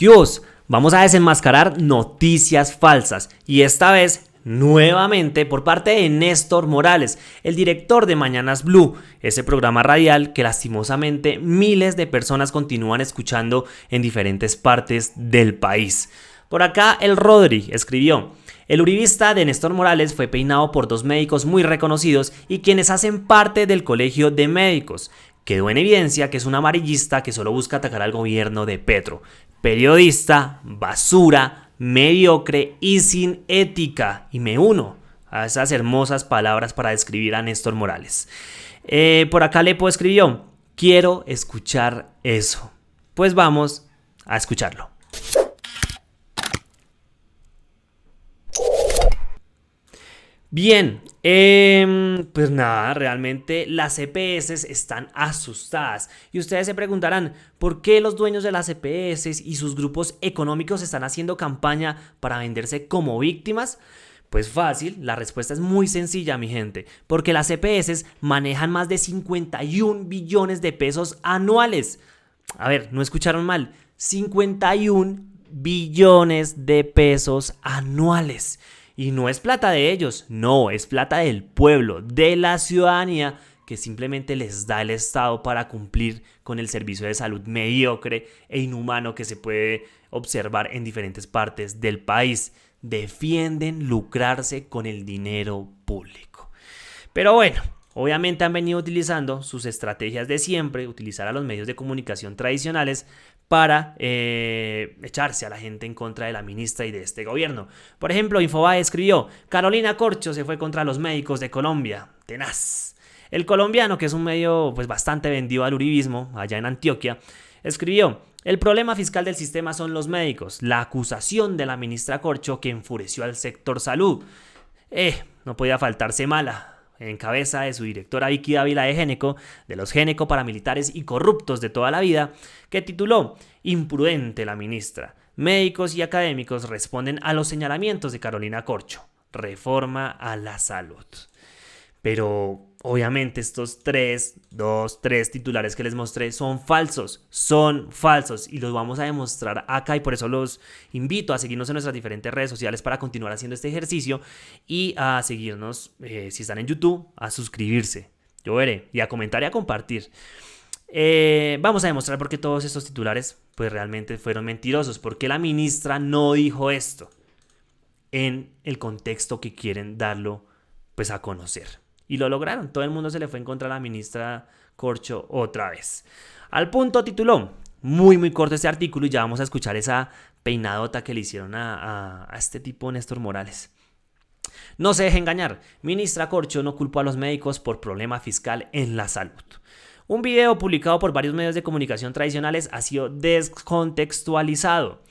¡Yos! Vamos a desenmascarar noticias falsas y esta vez nuevamente por parte de Néstor Morales, el director de Mañanas Blue, ese programa radial que lastimosamente miles de personas continúan escuchando en diferentes partes del país. Por acá el Rodri escribió: el uribista de Néstor Morales fue peinado por dos médicos muy reconocidos y quienes hacen parte del colegio de médicos. Quedó en evidencia que es un amarillista que solo busca atacar al gobierno de Petro. Periodista, basura, mediocre y sin ética. Y me uno a esas hermosas palabras para describir a Néstor Morales. Por acá Lepo escribió: quiero escuchar eso. Pues vamos a escucharlo. Bien, pues nada, realmente las EPS están asustadas y ustedes se preguntarán por qué los dueños de las EPS y sus grupos económicos están haciendo campaña para venderse como víctimas. Pues fácil, la respuesta es muy sencilla, mi gente, porque las EPS manejan más de 51 billones de pesos anuales. A ver, no escucharon mal, 51 billones de pesos anuales. Y no es plata de ellos, no, es plata del pueblo, de la ciudadanía que simplemente les da el Estado para cumplir con el servicio de salud mediocre e inhumano que se puede observar en diferentes partes del país. Defienden lucrarse con el dinero público. Pero bueno, obviamente han venido utilizando sus estrategias de siempre, utilizar a los medios de comunicación tradicionales para echarse a la gente en contra de la ministra y de este gobierno. Por ejemplo, Infobae escribió: Carolina Corcho se fue contra los médicos de Colombia. Tenaz. El Colombiano, que es un medio pues bastante vendido al uribismo, allá en Antioquia, escribió: el problema fiscal del sistema son los médicos. La acusación de la ministra Corcho que enfureció al sector salud. No podía faltarse mala. En cabeza de su directora Vicky Dávila de Géneco, de los Géneco paramilitares y corruptos de toda la vida, que tituló: imprudente la ministra. Médicos y académicos responden a los señalamientos de Carolina Corcho. Reforma a la salud. Pero obviamente estos tres titulares que les mostré son falsos y los vamos a demostrar acá, y por eso los invito a seguirnos en nuestras diferentes redes sociales para continuar haciendo este ejercicio y a seguirnos, si están en YouTube, a suscribirse, yo veré, y a comentar y a compartir. Vamos a demostrar por qué todos estos titulares pues realmente fueron mentirosos, porque la ministra no dijo esto en el contexto que quieren darlo pues a conocer. Y lo lograron, todo el mundo se le fue en contra a la ministra Corcho otra vez. Al punto tituló, muy corto este artículo, y ya vamos a escuchar esa peinadota que le hicieron a este tipo Néstor Morales. No se deje engañar, ministra Corcho no culpó a los médicos por problema fiscal en la salud. Un video publicado por varios medios de comunicación tradicionales ha sido descontextualizado.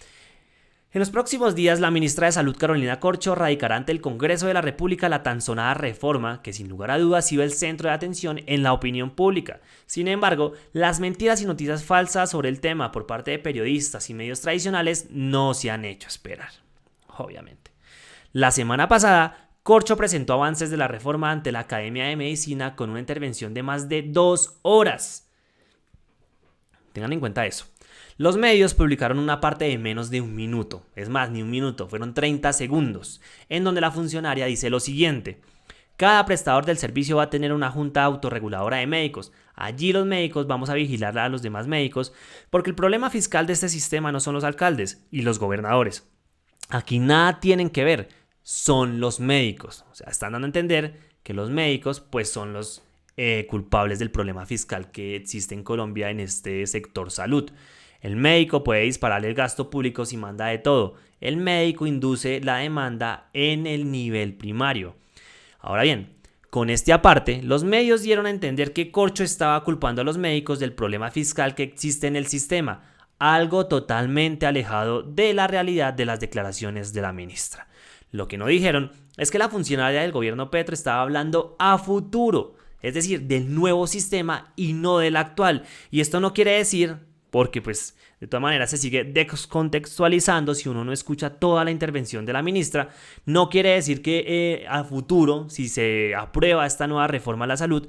En los próximos días, la ministra de Salud Carolina Corcho radicará ante el Congreso de la República la tan sonada reforma que sin lugar a dudas ha sido el centro de atención en la opinión pública. Sin embargo, las mentiras y noticias falsas sobre el tema por parte de periodistas y medios tradicionales no se han hecho esperar, obviamente. La semana pasada, Corcho presentó avances de la reforma ante la Academia de Medicina con una intervención de más de 2 horas. Tengan en cuenta eso. Los medios publicaron una parte de menos de un minuto, es más, ni un minuto, fueron 30 segundos, en donde la funcionaria dice lo siguiente: cada prestador del servicio va a tener una junta autorreguladora de médicos. Allí los médicos vamos a vigilar a los demás médicos, porque el problema fiscal de este sistema no son los alcaldes y los gobernadores. Aquí nada tienen que ver, son los médicos. O sea, están dando a entender que los médicos pues son los culpables del problema fiscal que existe en Colombia en este sector salud. El médico puede dispararle el gasto público si manda de todo. El médico induce la demanda en el nivel primario. Ahora bien, con este aparte, los medios dieron a entender que Corcho estaba culpando a los médicos del problema fiscal que existe en el sistema, algo totalmente alejado de la realidad de las declaraciones de la ministra. Lo que no dijeron es que la funcionaria del gobierno Petro estaba hablando a futuro, es decir, del nuevo sistema y no del actual. Y esto no quiere decir, porque pues de todas maneras se sigue descontextualizando si uno no escucha toda la intervención de la ministra, no quiere decir que a futuro, si se aprueba esta nueva reforma a la salud,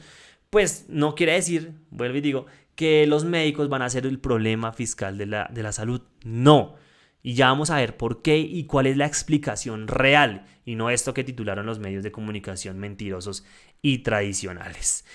pues no quiere decir, vuelvo y digo, que los médicos van a ser el problema fiscal de la salud. No. Y ya vamos a ver por qué y cuál es la explicación real, y no esto que titularon los medios de comunicación mentirosos y tradicionales.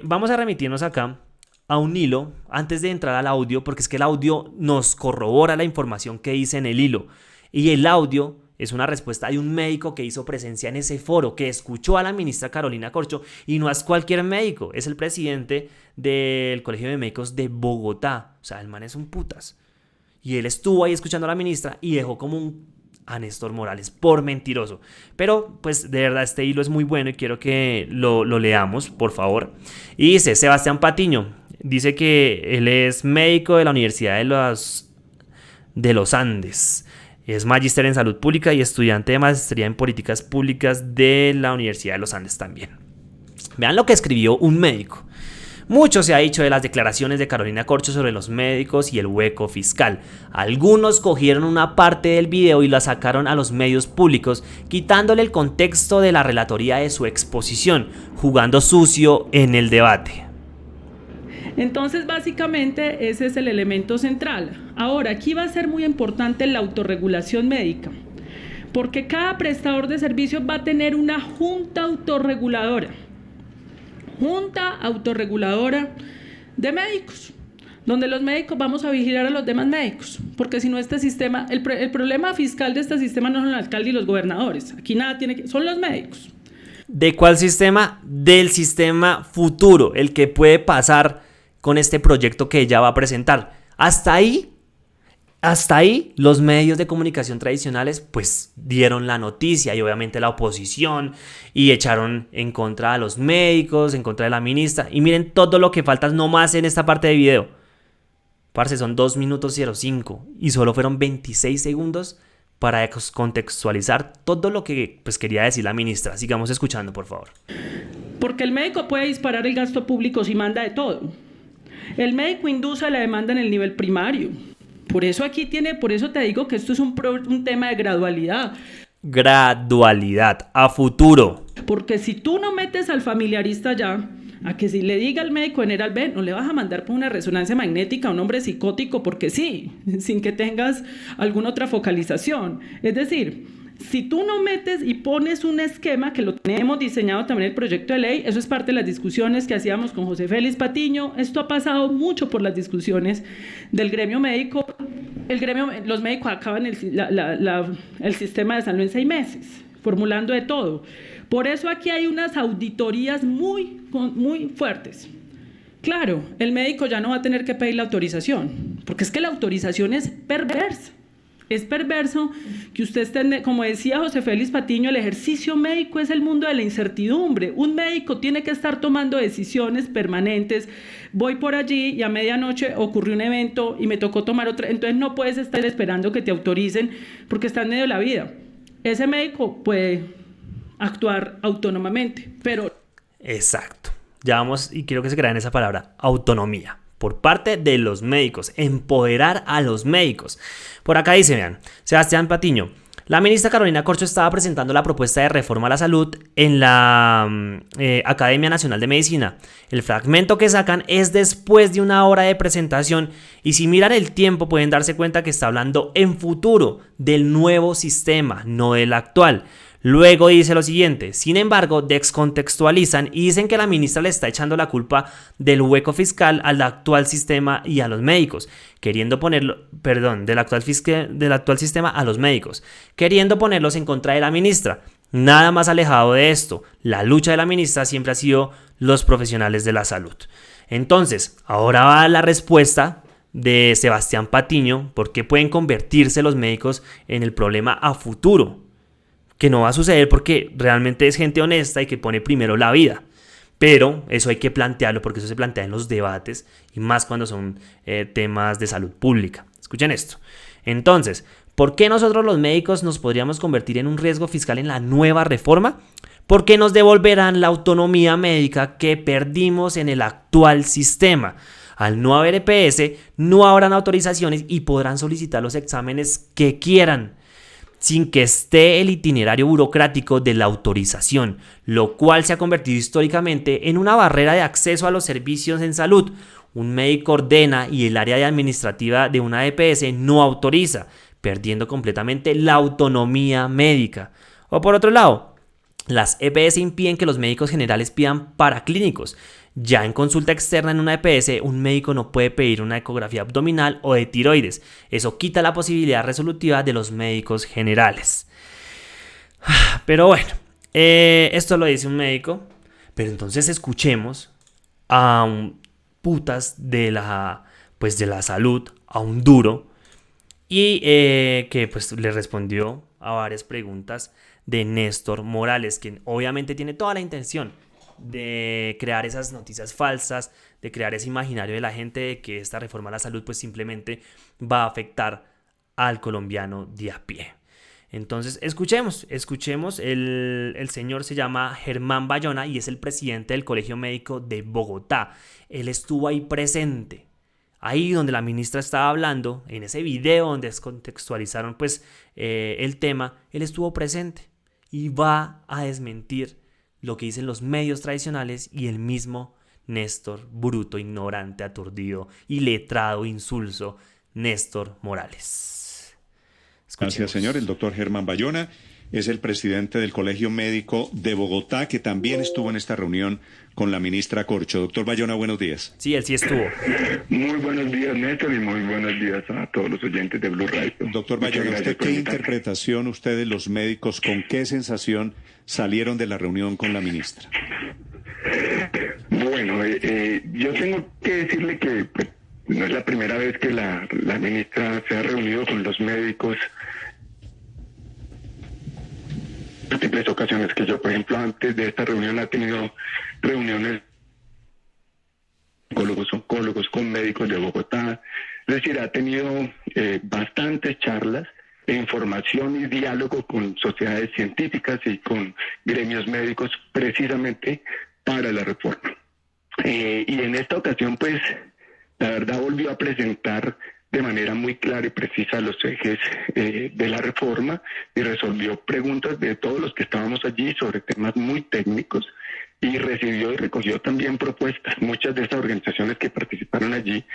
Vamos a remitirnos acá a un hilo antes de entrar al audio, porque es que el audio nos corrobora la información que dice en el hilo. Y el audio es una respuesta de un médico que hizo presencia en ese foro, que escuchó a la ministra Carolina Corcho, y no es cualquier médico, es el presidente del Colegio de Médicos de Bogotá. O sea, el man es un putas. Y él estuvo ahí escuchando a la ministra y dejó como a Néstor Morales por mentiroso. Pero pues de verdad este hilo es muy bueno y quiero que lo leamos, por favor. Y dice Sebastián Patiño, dice que él es médico de la Universidad de los Andes. Es magíster en salud pública y estudiante de maestría en políticas públicas de la Universidad de los Andes también. Vean lo que escribió un médico. Mucho se ha dicho de las declaraciones de Carolina Corcho sobre los médicos y el hueco fiscal. Algunos cogieron una parte del video y la sacaron a los medios públicos, quitándole el contexto de la relatoría de su exposición, jugando sucio en el debate. Entonces, básicamente, ese es el elemento central. Ahora, aquí va a ser muy importante la autorregulación médica, porque cada prestador de servicios va a tener una junta autorreguladora de médicos, donde los médicos vamos a vigilar a los demás médicos, porque si no este sistema, el problema fiscal de este sistema no son el alcalde y los gobernadores, aquí nada tiene que, son los médicos. ¿De cuál sistema? Del sistema futuro, el que puede pasar con este proyecto que ella va a presentar. Hasta ahí los medios de comunicación tradicionales pues dieron la noticia, y obviamente la oposición, y echaron en contra a los médicos, en contra de la ministra. Y miren todo lo que falta nomás en esta parte de video. Parce, son 2 minutos 05 y solo fueron 26 segundos para contextualizar todo lo que pues quería decir la ministra. Sigamos escuchando, por favor. Porque el médico puede disparar el gasto público si manda de todo. El médico induce la demanda en el nivel primario. Por eso te digo que esto es un tema de gradualidad. Gradualidad, a futuro. Porque si tú no metes al familiarista ya, a que si le diga al médico general, ven, no le vas a mandar por una resonancia magnética a un hombre psicótico porque sí, sin que tengas alguna otra focalización. Es decir, si tú no metes y pones un esquema, que lo tenemos diseñado también en el proyecto de ley, eso es parte de las discusiones que hacíamos con José Félix Patiño, esto ha pasado mucho por las discusiones del gremio médico. Los médicos acaban el sistema de salud en 6 meses, formulando de todo. Por eso aquí hay unas auditorías muy fuertes. Claro, el médico ya no va a tener que pedir la autorización, porque es que la autorización es perversa. Es perverso que usted esté, como decía José Félix Patiño, el ejercicio médico es el mundo de la incertidumbre. Un médico tiene que estar tomando decisiones permanentes. Voy por allí y a medianoche ocurrió un evento y me tocó tomar otra. Entonces no puedes estar esperando que te autoricen porque está en medio de la vida. Ese médico puede actuar autónomamente, pero... Exacto. Ya vamos, y quiero que se graben esa palabra, autonomía. Por parte de los médicos, empoderar a los médicos. Por acá dice, vean, Sebastián Patiño, la ministra Carolina Corcho estaba presentando la propuesta de reforma a la salud en la Academia Nacional de Medicina. El fragmento que sacan es después de 1 hora de presentación, y si miran el tiempo pueden darse cuenta que está hablando en futuro del nuevo sistema, no del actual. Luego dice lo siguiente: sin embargo, descontextualizan y dicen que la ministra le está echando la culpa del hueco fiscal al actual sistema y a los médicos, del actual sistema a los médicos, queriendo ponerlos en contra de la ministra. Nada más alejado de esto. La lucha de la ministra siempre ha sido los profesionales de la salud. Entonces, ahora va la respuesta de Sebastián Patiño: ¿por qué pueden convertirse los médicos en el problema a futuro? Que no va a suceder porque realmente es gente honesta y que pone primero la vida. Pero eso hay que plantearlo, porque eso se plantea en los debates, y más cuando son temas de salud pública. Escuchen esto. Entonces, ¿por qué nosotros los médicos nos podríamos convertir en un riesgo fiscal en la nueva reforma? Porque nos devolverán la autonomía médica que perdimos en el actual sistema. Al no haber EPS, no habrán autorizaciones y podrán solicitar los exámenes que quieran, sin que esté el itinerario burocrático de la autorización, lo cual se ha convertido históricamente en una barrera de acceso a los servicios en salud. Un médico ordena y el área administrativa de una EPS no autoriza, perdiendo completamente la autonomía médica. O por otro lado, las EPS impiden que los médicos generales pidan paraclínicos. Ya en consulta externa en una EPS, un médico no puede pedir una ecografía abdominal o de tiroides. Eso quita la posibilidad resolutiva de los médicos generales. Pero bueno, esto lo dice un médico. Pero entonces escuchemos a un putas de la salud, a un duro, y que pues le respondió a varias preguntas de Néstor Morales, quien obviamente tiene toda la intención de crear esas noticias falsas, de crear ese imaginario de la gente de que esta reforma a la salud pues simplemente va a afectar al colombiano de a pie. Entonces escuchemos, el señor se llama Germán Bayona y es el presidente del Colegio Médico de Bogotá. Él estuvo ahí presente, ahí donde la ministra estaba hablando, en ese video donde descontextualizaron pues el tema, él estuvo presente y va a desmentir lo que dicen los medios tradicionales y el mismo Néstor, bruto, ignorante, aturdido, iletrado, insulso, Néstor Morales. Escuchemos. Gracias, señor. El doctor Germán Bayona es el presidente del Colegio Médico de Bogotá, que también estuvo en esta reunión con la ministra Corcho. Doctor Bayona, buenos días. Sí, él sí estuvo. Muy buenos días, Néstor, y muy buenos días a todos los oyentes de Blue Radio. Doctor Bayona, ¿usted qué interpretación, ustedes los médicos, con qué sensación salieron de la reunión con la ministra? Bueno, yo tengo que decirle que pues, no es la primera vez que la ministra se ha reunido con los médicos. Múltiples ocasiones que yo, por ejemplo, antes de esta reunión ha tenido reuniones con oncólogos, con médicos de Bogotá. Es decir, ha tenido bastantes charlas e información y diálogo con sociedades científicas y con gremios médicos precisamente para la reforma. Y en esta ocasión, pues, la verdad volvió a presentar de manera muy clara y precisa los ejes de la reforma y resolvió preguntas de todos los que estábamos allí sobre temas muy técnicos y recibió y recogió también propuestas. Muchas de estas organizaciones que participaron allí,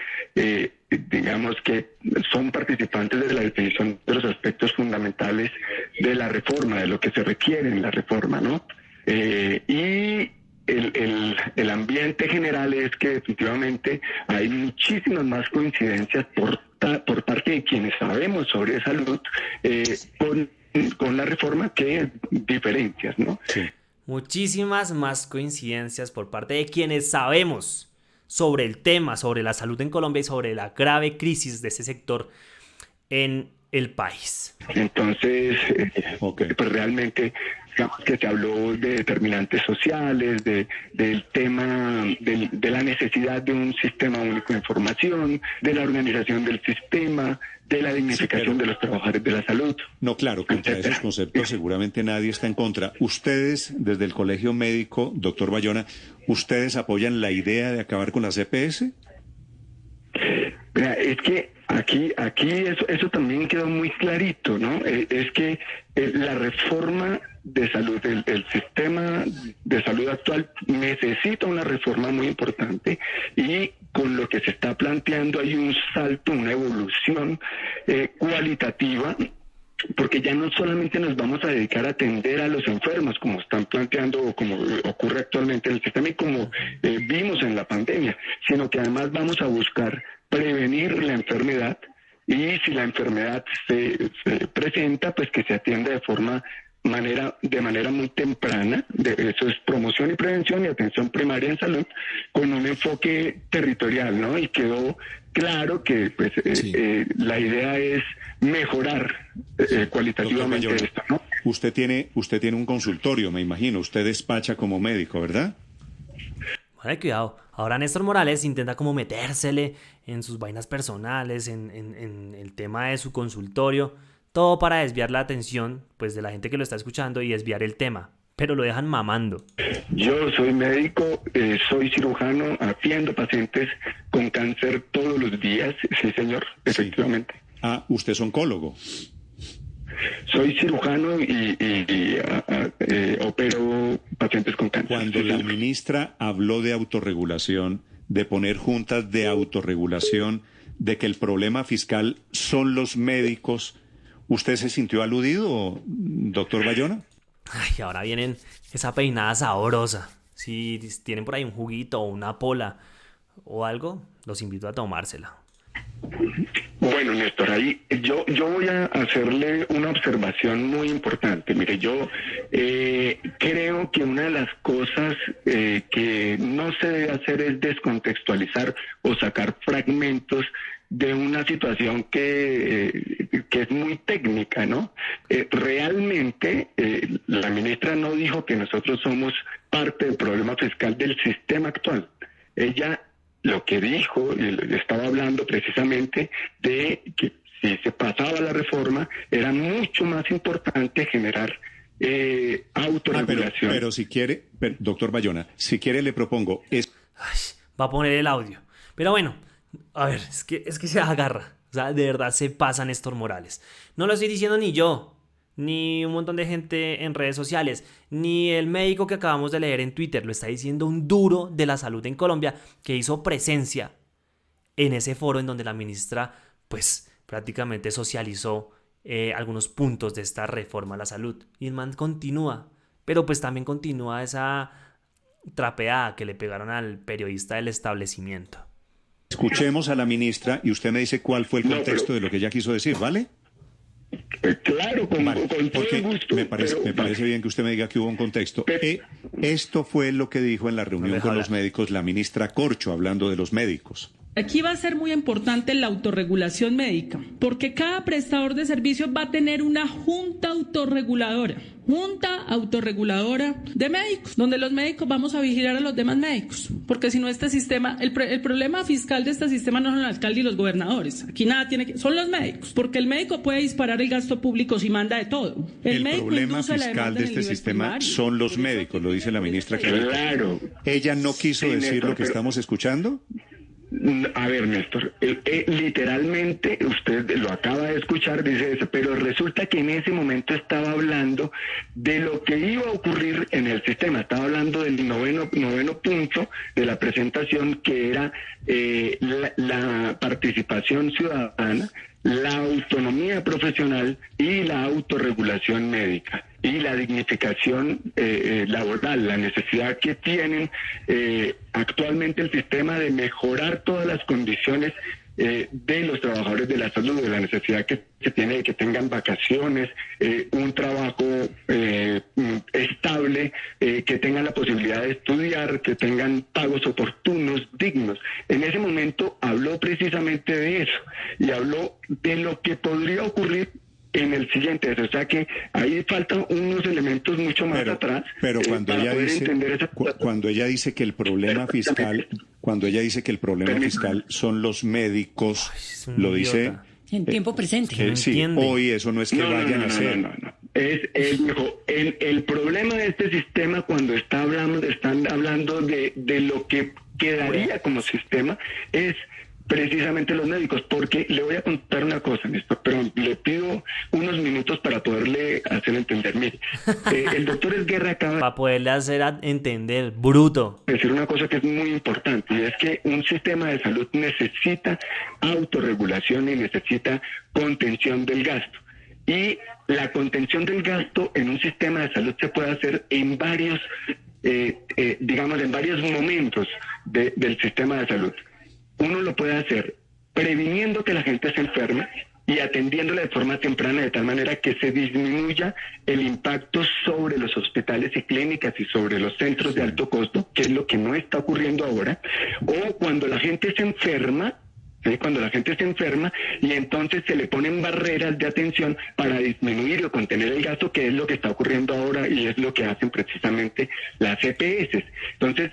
digamos que son participantes de la definición de los aspectos fundamentales de la reforma, de lo que se requiere en la reforma, ¿no? Y el ambiente general es que definitivamente hay muchísimas más coincidencias por parte de quienes sabemos sobre salud con la reforma que diferencias, ¿no? Sí. Muchísimas más coincidencias por parte de quienes sabemos sobre el tema, sobre la salud en Colombia y sobre la grave crisis de ese sector en el país. Entonces, pues realmente, digamos que se habló de determinantes sociales, del tema de la necesidad de un sistema único de información, de la organización del sistema, de la dignificación de los trabajadores de la salud. No, claro, contra esos conceptos seguramente nadie está en contra. Ustedes, desde el Colegio Médico, doctor Bayona, ¿ustedes apoyan la idea de acabar con las EPS? Mira, es que aquí eso también quedó muy clarito, ¿no? Es que la reforma de salud, el sistema de salud actual necesita una reforma muy importante y con lo que se está planteando hay un salto, una evolución cualitativa, porque ya no solamente nos vamos a dedicar a atender a los enfermos, como están planteando o como ocurre actualmente en el sistema y como vimos en la pandemia, sino que además vamos a buscar prevenir la enfermedad y si la enfermedad se presenta, pues que se atienda de manera muy temprana. Eso es promoción y prevención y atención primaria en salud con un enfoque territorial, ¿no? Y quedó claro que pues la idea es mejorar cualitativamente esto, ¿no? Usted tiene un consultorio, me imagino. Usted despacha como médico, ¿verdad? Bueno, cuidado. Ahora Néstor Morales intenta como metérsele en sus vainas personales, en el tema de su consultorio, todo para desviar la atención pues de la gente que lo está escuchando y desviar el tema, pero lo dejan mamando. Yo soy médico, soy cirujano, atiendo pacientes con cáncer todos los días, sí señor, efectivamente. Ah, usted es oncólogo. Soy cirujano y opero pacientes con cáncer. Cuando la ministra habló de autorregulación, de poner juntas de autorregulación, de que el problema fiscal son los médicos, ¿Usted se sintió aludido, doctor Bayona? Ay, ahora vienen esa peinada sabrosa. Si tienen por ahí un juguito o una pola o algo, los invito a tomársela. Bueno, Néstor, ahí yo voy a hacerle una observación muy importante. Mire, yo creo que una de las cosas que no se debe hacer es descontextualizar o sacar fragmentos de una situación que es muy técnica, ¿no? Realmente la ministra no dijo que nosotros somos parte del problema fiscal del sistema actual. Ella lo que dijo, y estaba hablando precisamente de que si se pasaba la reforma, era mucho más importante generar autorregulación. Pero si quiere, doctor Bayona, si quiere le propongo... Ay, va a poner el audio. Pero bueno, a ver, es que se agarra. O sea, de verdad se pasa Néstor Morales. No lo estoy diciendo ni yo, ni un montón de gente en redes sociales, ni el médico que acabamos de leer en Twitter. Lo está diciendo un duro de la salud en Colombia que hizo presencia en ese foro en donde la ministra, pues, prácticamente socializó algunos puntos de esta reforma a la salud. Y el man continúa, pero pues también continúa esa trapeada que le pegaron al periodista del establecimiento. Escuchemos a la ministra y usted me dice cuál fue el contexto de lo que ella quiso decir, ¿vale? Claro, con todo el gusto. Me parece bien que usted me diga que hubo un contexto. Esto fue lo que dijo en la reunión con los médicos la ministra Corcho, hablando de los médicos. Aquí va a ser muy importante la autorregulación médica, porque cada prestador de servicios va a tener una junta autorreguladora de médicos, donde los médicos vamos a vigilar a los demás médicos, porque si no este sistema, el problema fiscal de este sistema no son el alcalde y los gobernadores, aquí nada tiene que, son los médicos, porque el médico puede disparar el gasto público si manda de todo. El problema fiscal de este sistema son los médicos, lo dice la ministra. Claro. ¿Ella no quiso decir Néstor, lo que estamos escuchando? A ver, Néstor, literalmente usted lo acaba de escuchar, dice eso, pero resulta que en ese momento estaba hablando de lo que iba a ocurrir en el sistema, estaba hablando del noveno punto de la presentación, que era la participación ciudadana, la autonomía profesional y la autorregulación médica y la dignificación laboral, la necesidad que tienen actualmente el sistema de mejorar todas las condiciones de los trabajadores de la salud, de la necesidad que se tiene de que tengan vacaciones, un trabajo estable, que tengan la posibilidad de estudiar, que tengan pagos oportunos, dignos. En ese momento habló precisamente de eso y habló de lo que podría ocurrir en el siguiente, o sea que ahí faltan unos elementos mucho más atrás. Pero cuando ella dice que el problema fiscal, son los médicos, Ay, lo dice en tiempo presente. Sí, hoy eso no es que vayan a hacer. No. El problema de este sistema cuando están hablando de lo que quedaría como sistema es precisamente los médicos, porque le voy a contar una cosa, Néstor, pero le pido unos minutos para poderle hacer entender. Mire, el doctor Esguerra acaba para poderle hacer entender, bruto. de decir una cosa que es muy importante, y es que un sistema de salud necesita autorregulación y necesita contención del gasto. Y la contención del gasto en un sistema de salud se puede hacer en varios, en varios momentos del sistema de salud. Uno lo puede hacer previniendo que la gente se enferme y atendiéndola de forma temprana, de tal manera que se disminuya el impacto sobre los hospitales y clínicas y sobre los centros de alto costo, que es lo que no está ocurriendo ahora, o cuando la gente se enferma, y entonces se le ponen barreras de atención para disminuir o contener el gasto, que es lo que está ocurriendo ahora y es lo que hacen precisamente las EPS. Entonces,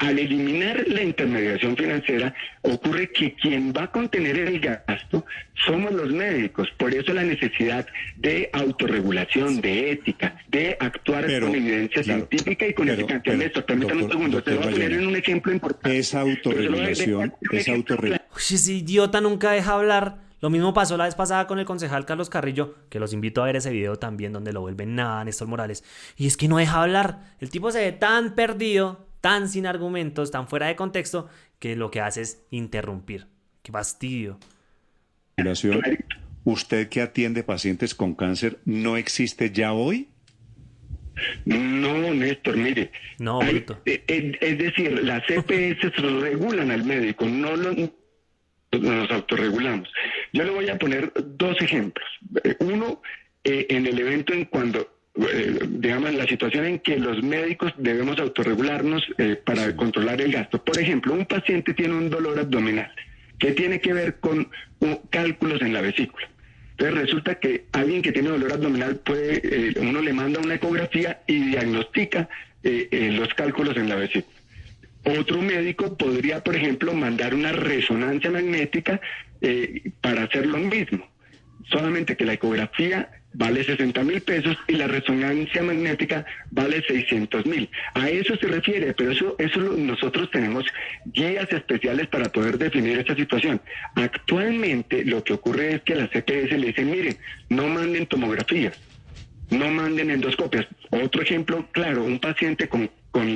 al eliminar la intermediación financiera, ocurre que quien va a contener el gasto somos los médicos. Por eso la necesidad de autorregulación, de ética, de actuar con evidencia científica y con eficacia. Néstor, permítame un segundo, te voy a poner en un ejemplo importante. Esa autorregulación. Ese idiota nunca deja hablar. Lo mismo pasó la vez pasada con el concejal Carlos Carrillo, que los invito a ver ese video también donde lo vuelven nada a Néstor Morales. Y es que no deja hablar. El tipo se ve tan perdido, tan sin argumentos, tan fuera de contexto, que lo que hace es interrumpir. ¡Qué fastidio! ¿usted que atiende pacientes con cáncer no existe ya hoy? No, Néstor, mire. No, bruto. Es decir, las EPS regulan al médico, no nos autorregulamos. Yo le voy a poner dos ejemplos. Uno, en el evento en cuando, digamos, la situación en que los médicos debemos autorregularnos para controlar el gasto. Por ejemplo, un paciente tiene un dolor abdominal que tiene que ver con cálculos en la vesícula. Entonces resulta que alguien que tiene dolor abdominal uno le manda una ecografía y diagnostica los cálculos en la vesícula. Otro médico podría, por ejemplo, mandar una resonancia magnética para hacer lo mismo. Solamente que la ecografía vale 60.000 pesos y la resonancia magnética vale 600.000. A eso se refiere, pero nosotros tenemos guías especiales para poder definir esa situación. Actualmente lo que ocurre es que las EPS le dicen, miren, no manden tomografías, no manden endoscopias. Otro ejemplo, claro, un paciente con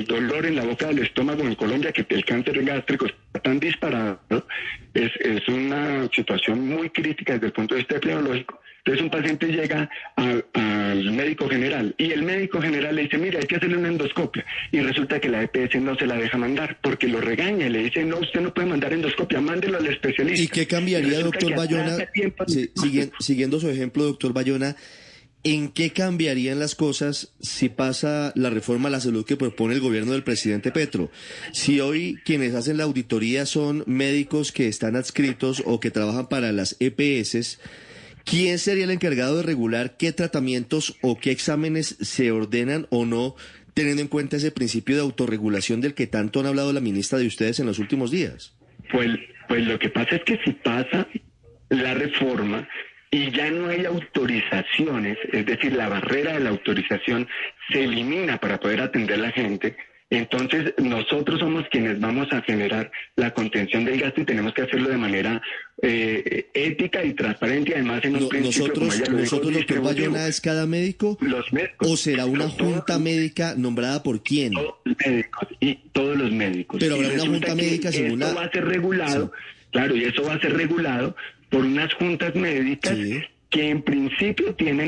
dolor en la boca del estómago en Colombia, que el cáncer gástrico está tan disparado, ¿no? Es una situación muy crítica desde el punto de vista epidemiológico. Entonces un paciente llega al médico general y el médico general le dice, mira, hay que hacerle una endoscopia, y resulta que la EPS no se la deja mandar porque lo regaña y le dice, no, usted no puede mandar endoscopia, mándelo al especialista. ¿Y qué cambiaría, doctor Bayona? Siguiendo su ejemplo, doctor Bayona, ¿en qué cambiarían las cosas si pasa la reforma a la salud que propone el gobierno del presidente Petro? Si hoy quienes hacen la auditoría son médicos que están adscritos o que trabajan para las EPS, ¿quién sería el encargado de regular qué tratamientos o qué exámenes se ordenan o no, teniendo en cuenta ese principio de autorregulación del que tanto han hablado la ministra de ustedes en los últimos días? Pues lo que pasa es que si pasa la reforma y ya no hay autorizaciones, es decir, la barrera de la autorización se elimina para poder atender a la gente, entonces nosotros somos quienes vamos a generar la contención del gasto y tenemos que hacerlo de manera ética y transparente, y además en un principio, nosotros, doctor Bayona, ¿es cada médico? Los médicos. ¿O será una junta médica nombrada por quién? Todos los médicos. Pero habrá una junta médica según la... Esto va a ser regulado, sí. Claro, y eso va a ser regulado por unas juntas médicas, sí, que en principio están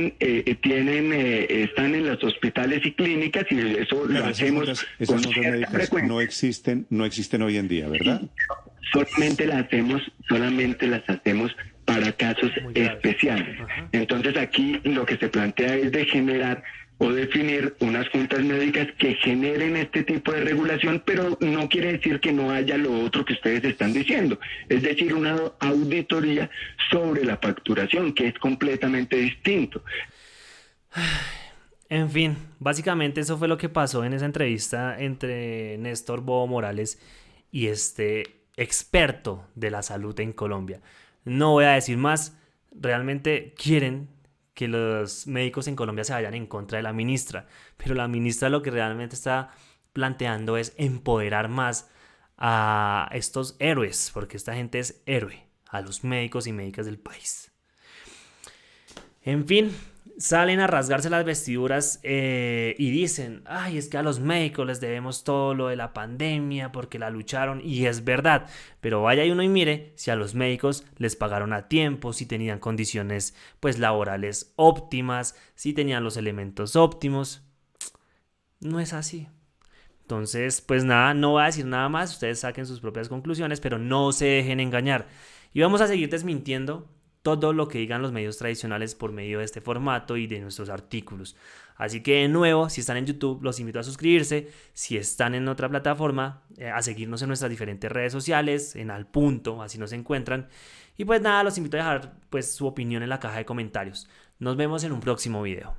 en los hospitales y clínicas, y eso claro, lo hacemos esas juntas médicas no existen hoy en día, ¿verdad? Solamente las hacemos para casos especiales. Ajá. Entonces aquí lo que se plantea es de generar o definir unas juntas médicas que generen este tipo de regulación, pero no quiere decir que no haya lo otro que ustedes están diciendo, es decir, una auditoría sobre la facturación, que es completamente distinto. En fin, básicamente eso fue lo que pasó en esa entrevista entre Néstor Bobo Morales y este experto de la salud en Colombia. No voy a decir más, realmente quieren que los médicos en Colombia se vayan en contra de la ministra, pero la ministra lo que realmente está planteando es empoderar más a estos héroes, porque esta gente es héroe, a los médicos y médicas del país. En fin, salen a rasgarse las vestiduras y dicen, ay, es que a los médicos les debemos todo lo de la pandemia porque la lucharon, y es verdad, pero vaya y uno y mire si a los médicos les pagaron a tiempo, si tenían condiciones pues laborales óptimas, si tenían los elementos óptimos. No es así. Entonces, pues nada, no voy a decir nada más, ustedes saquen sus propias conclusiones, pero no se dejen engañar. Y vamos a seguir desmintiendo todo lo que digan los medios tradicionales por medio de este formato y de nuestros artículos. Así que de nuevo, si están en YouTube, los invito a suscribirse. Si están en otra plataforma, a seguirnos en nuestras diferentes redes sociales, en Al Punto, así nos encuentran. Y pues nada, los invito a dejar pues su opinión en la caja de comentarios. Nos vemos en un próximo video.